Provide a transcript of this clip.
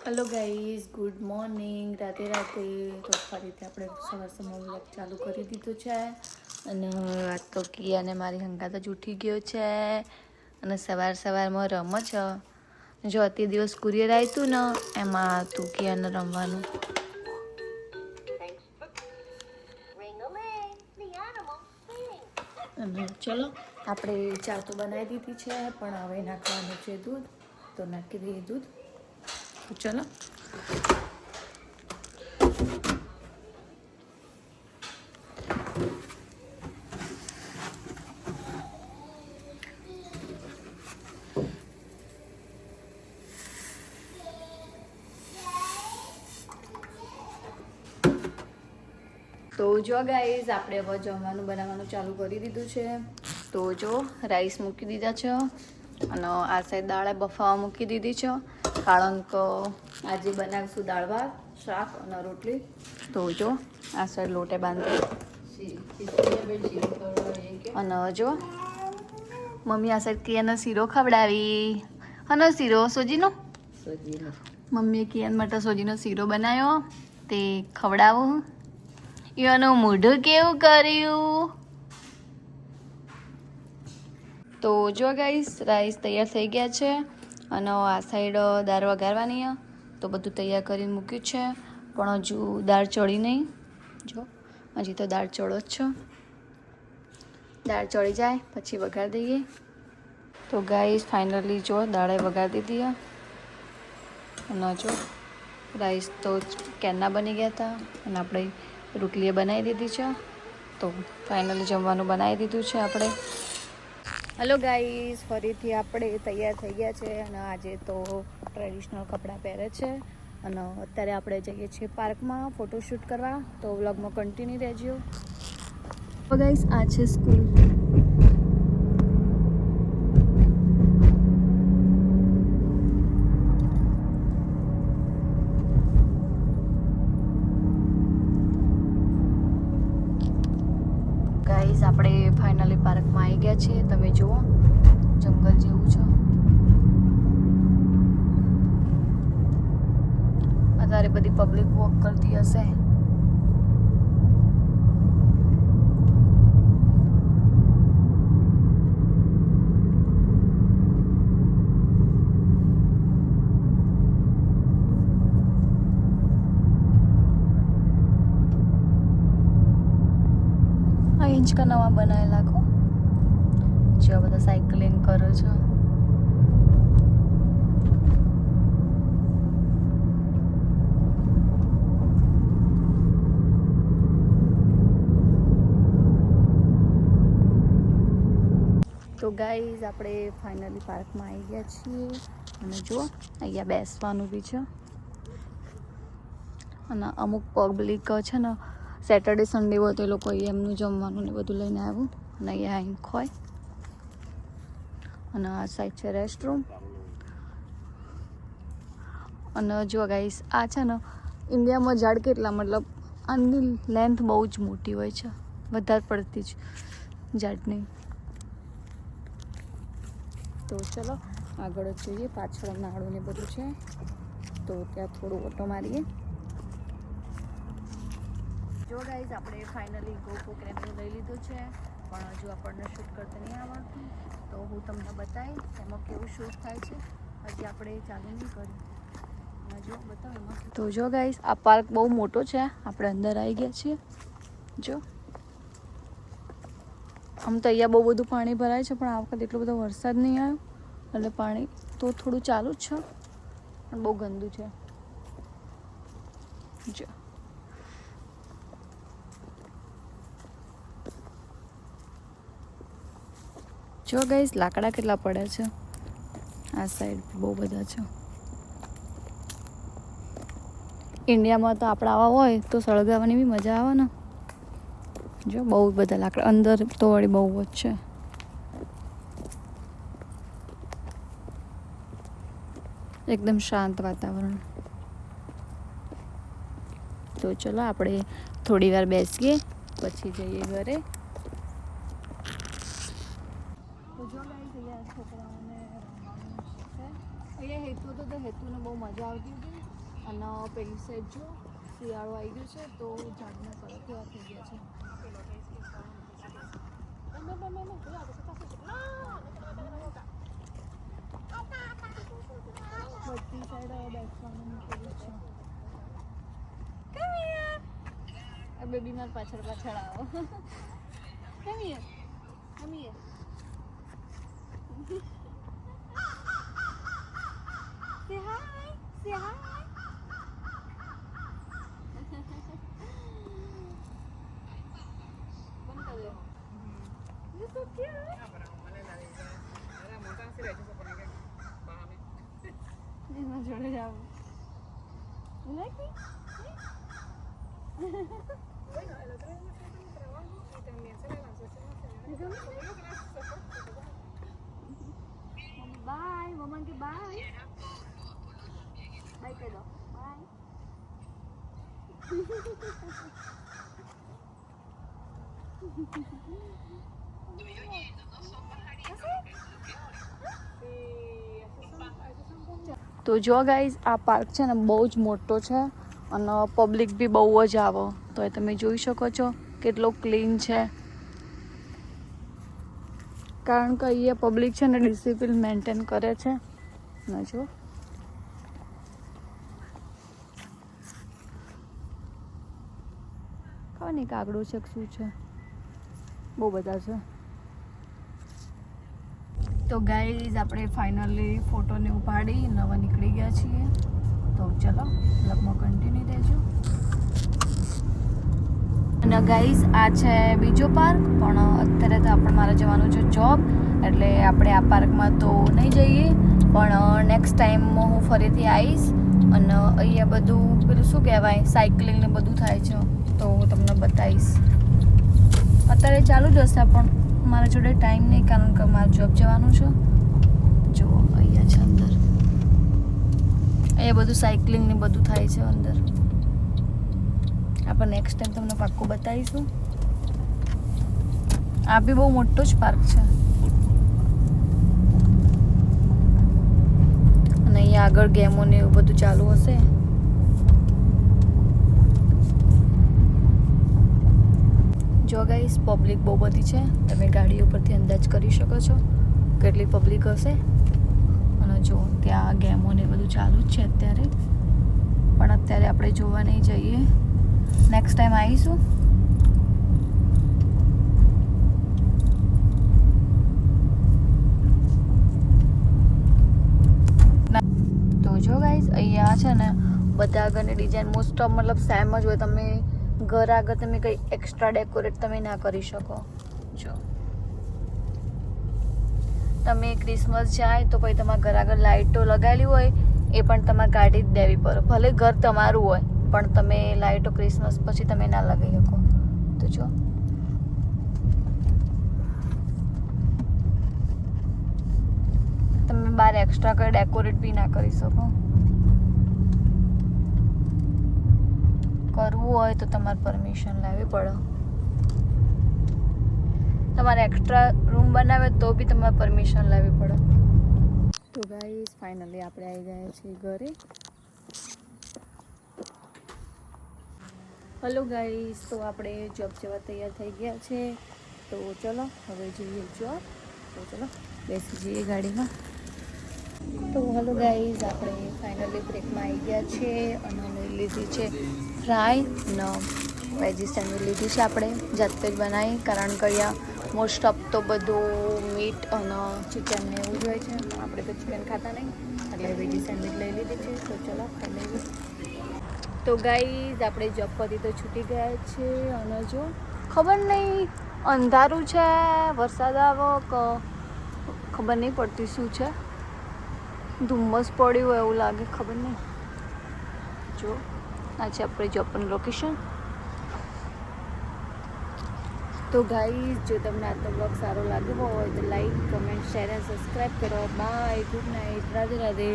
Hello guys, good morning. રાતે તો ફરીથી આપણે સવારમાં વ્લોગ ચાલુ કરી દીધું છે. અને આજ તો કિયાને મારી હંગાત જ ઉઠી ગયો છે અને સવારમાં રમો છો. જો અતિ દિવસ કુરિયર આવ્યું ને એમાં તું કિયાને રમવાનું. અને ચલો આપણે ચા તો બનાવી દીધી છે, પણ હવે નાખવાનું છે દૂધ, તો નાખી દઈએ દૂધ. ચલો તો જો ગાઈઝ આપણે હવે જમવાનું બનાવવાનું ચાલુ કરી દીધું છે. તો જો રાઈસ મૂકી દીધા છે અને આ સાઈડ દાળ બફાવા મૂકી દીધી છે, કારણ કે આજે બનાવીશું દાળ ભાત, શાક અને રોટલી. તો જો આ સાઈડ લોટે બાંધી અને જો મમ્મી આ સાઈડ કિયાનો શીરો ખવડાવી. હનો શીરો સોજીનો મમ્મીએ કિયાન માટે સોજીનો શીરો બનાવ્યો, તે ખવડાવું. એનું મોઢું કેવું કર્યું. તો જો ગાઈસ રાઈસ તૈયાર થઈ ગયા છે અને આ સાઈડ દાળ વઘારવાની, તો બધું તૈયાર કરીને મૂક્યું છે, પણ હજુ દાળ ચડી નહીં. જો હજી તો દાળ ચડો જ છે. દાળ ચડી જાય પછી વઘાર દઈએ. તો ગાઈસ ફાઇનલી જો દાળે વઘાર દીધી અને જો રાઈસ તો કેરના બની ગયા હતા અને આપણે રોટલીએ બનાવી દીધી છે. તો ફાઇનલી જમવાનું બનાવી દીધું છે આપણે. હેલો ગાઈઝ, ફરીથી આપણે તૈયાર થઈ ગયા છે અને આજે તો ટ્રેડિશનલ કપડાં પહેરે છે અને અત્યારે આપણે જઈએ છીએ પાર્કમાં ફોટોશૂટ કરવા. તો વ્લોગમાં કન્ટિન્યુ રહેજો. તો ગાઈઝ આ છે સ્કૂલ. ગાઈઝ આપણે ફાઇનલી પાર્કમાં આવી ગયા છીએ. તમે જુઓ જંગલ જેવું છે. અત્યારે બધી પબ્લિક વોક કરતી હશે. इंच का नवा बनाएला को जो બધા સાયકલિંગ કરે છે. તો ગાઈઝ આપણે ફાઇનલી પાર્કમાં આવી ગયા છીએ અને જો અહીંયા બેસવાનું બી છે અને અમુક પબ્લિક છે ને સેટરડે સન્ડે હોય તો એ લોકો એમનું જમવાનું ને બધું લઈને આવ્યું અને અહીંયા આવીને ખોય. અને આ સાઈડ છે રેસ્ટરૂમ. અને જો ગાઈસ આ છે ને ઇન્ડિયામાં ઝાડ કેટલા, મતલબ આની લેન્થ બહુ જ મોટી હોય છે, વધારે પડતી જ ઝાડની. તો ચલો આગળ જોઈએ. પાછળ નાળું ને બધું છે, તો ત્યાં થોડું ઓટો મારીએ. જો ગાઈઝ આપણે ફાઇનલી ગોપો કેમેરો લઈ લીધો છે, પણ હજુ આપણને શૂટ કરતા નહીં આવડતું. તો હું તમને બતાવીશ એમાં કેવું શૂટ થાય છે. હજી આપણે ચાલુ નહીં કર્યું. જો બતાવો એમાં. તો જો ગાઈઝ આ પાર્ક બહુ મોટો છે. આપણે અંદર આવી ગયા છીએ. જો આમ તો અહીંયા બહુ બધું પાણી ભરાય છે, પણ આ વખતે એટલો બધો વરસાદ નહીં આવ્યો એટલે પાણી તો થોડું ચાલુ જ છે, પણ બહુ ગંદુ છે. જો જો ગાઈઝ લાકડા કેટલા પડ્યા છે. આ સાઈડ બહુ બધા છે. ઇન્ડિયામાં તો આપણા આવા હોય તો સળગાવવાની બી મજા આવે ને. જો બહુ બધા લાકડા અંદર તો વળી બહુ જ છે. એકદમ શાંત વાતાવરણ. તો ચલો આપણે થોડી વાર બેસીએ પછી જઈએ ઘરે. તો જો ગાઈસ અહીંયા છોકરાઓને રમવાનું છે. અહીંયા હેતુ તો હેતુને બહુ મજા આવતી હતી, અને પેલી સાઈડ જો શિયાળો આવી ગયો છે તો ઝાડના કલર કેવા થઈ ગયા છે. બધી સાઈડ બેસવાનું મૂકેલું છે. આ બેબી માર પાછળ પાછળ આવો. Come here. Come here. Say hi. Say hi. Bun kar le. You're so cute. એના જોડે જાવ. You like me? Bueno, el otro día me fui con mi trabajo y también se le lanzó ese nacional. Bye, mama ke bye. Bye kar do. Bye. તો જો guys આ park છે ને બહુ જ મોટો છે અને પબ્લિક બી બહુ જ આવે તો એ તમે જોઈ શકો છો કેટલો ક્લીન છે કારણ કે અહીંયા પબ્લિક છે ને ડિસિપ્લિન મેન્ટેન કરે છે ને જો ખબર નહીં કાગડું છે કે શું છે બહુ બધા છે તો ગાઈઝ આપણે ફાઇનલી ફોટોને ઉપાડી નવા નીકળી ગયા છીએ તો ચલો બ્લોગમાં કન્ટિન્યુ રહેજો અને ગાઈઝ આ છે બીજો પાર્ક પણ અત્યારે તો મારે જવાનું છે જોબ એટલે આપણે આ પાર્કમાં તો નહીં જઈએ પણ નેક્સ્ટ ટાઈમમાં હું ફરીથી આવીશ અને અહીંયા બધું પેલું શું કહેવાય સાયકલિંગ ને બધું થાય છે તો હું તમને બતાવીશ અત્યારે ચાલુ જ હશે પણ મારા જોડે ટાઈમ નહીં કારણ કે મારે જોબ જવાનું છે જો અહીંયા છે અંદર અહીંયા બધું સાયકલિંગ ને બધું થાય છે અંદર આપણે નેક્સ્ટ ટાઈમ તમને પાક્કું બતાવીશું આ બી બહુ મોટો જ પાર્ક છે અને અહીંયા આગળ ગેમો ને એવું બધું ચાલુ હશે જો ગાઈસ પબ્લિક બહુ બધી છે તમે ગાડી ઉપરથી અંદાજ કરી શકો છો કેટલી પબ્લિક હશે અને જો ત્યાં ગેમો ને બધું ચાલુ જ છે અત્યારે પણ અત્યારે આપણે જોવા નહીં જઈએ નેક્સ્ટ ટાઈમ આવીશું તો જો ગાઈસ અહીંયા છે ને બધા આગળની ડિઝાઇન મોસ્ટ ઓફ મતલબ સેમ જ હોય તમે ઘર આગળ તમે કંઈ એક્સ્ટ્રા ડેકોરેટ તમે ના કરી શકો જો તમે ક્રિસમસ જાય તો પછી તમારા ઘર આગળ લાઇટો લગાવેલી હોય એ પણ તમારે કાઢી જ દેવી પડે ભલે ઘર તમારું હોય પણ તમે લાઇટો ક્રિસમસ પછી તમે ના લગાવી શકો તો જો તમે બહાર એક્સ્ટ્રા કંઈ ડેકોરેટ બી ના કરી શકો કરવું હોય તો તમારે પરમિશન લેવી પડે તમારે એક્સ્ટ્રા રૂમ બનાવે તો બી તમારે પરમિશન લેવી પડે તો ગાઈસ ફાઇનલી આપણે આવી ગયા છીએ ઘરે હેલો ગાઈસ તો આપણે જોબ જવા તૈયાર થઈ ગયા છે તો ચલો હવે જઈએ જોબ તો ચલો બેસી જઈએ ગાડીમાં તો હેલો ગાઈઝ આપણે ફાઇનલી બ્રેકમાં આવી ગયા છે અને અમે લીધી છે ફ્રાય અને વેજી સેન્ડવીચ લીધી છે આપણે જાતે જ બનાવી કારણ કે અહીંયા મોસ્ટ ઓફ તો બધું મીટ અને ચિકન ને એવું જ હોય છે આપણે તો ચિકન ખાતા નહીં એટલે વેજી સેન્ડવીચ લઈ લીધી છે તો ચલો ખાઈ લઈએ તો ગાઈઝ આપણે જોબ પરથી તો છૂટી ગયા છે અને જો ખબર નહીં અંધારું છે વરસાદ આવો કે ખબર નહીં પડતી શું છે ધુમ્મસ પડ્યું હોય એવું લાગે ખબર નહીં જો આ છે આપણે જોબનું લોકેશન તો ગાઈઝ જો તમને આજનો બ્લોગ સારો લાગ્યો હોય તો લાઈક કમેન્ટ શેર અને સબસ્ક્રાઈબ કરો bye good night Radhe Radhe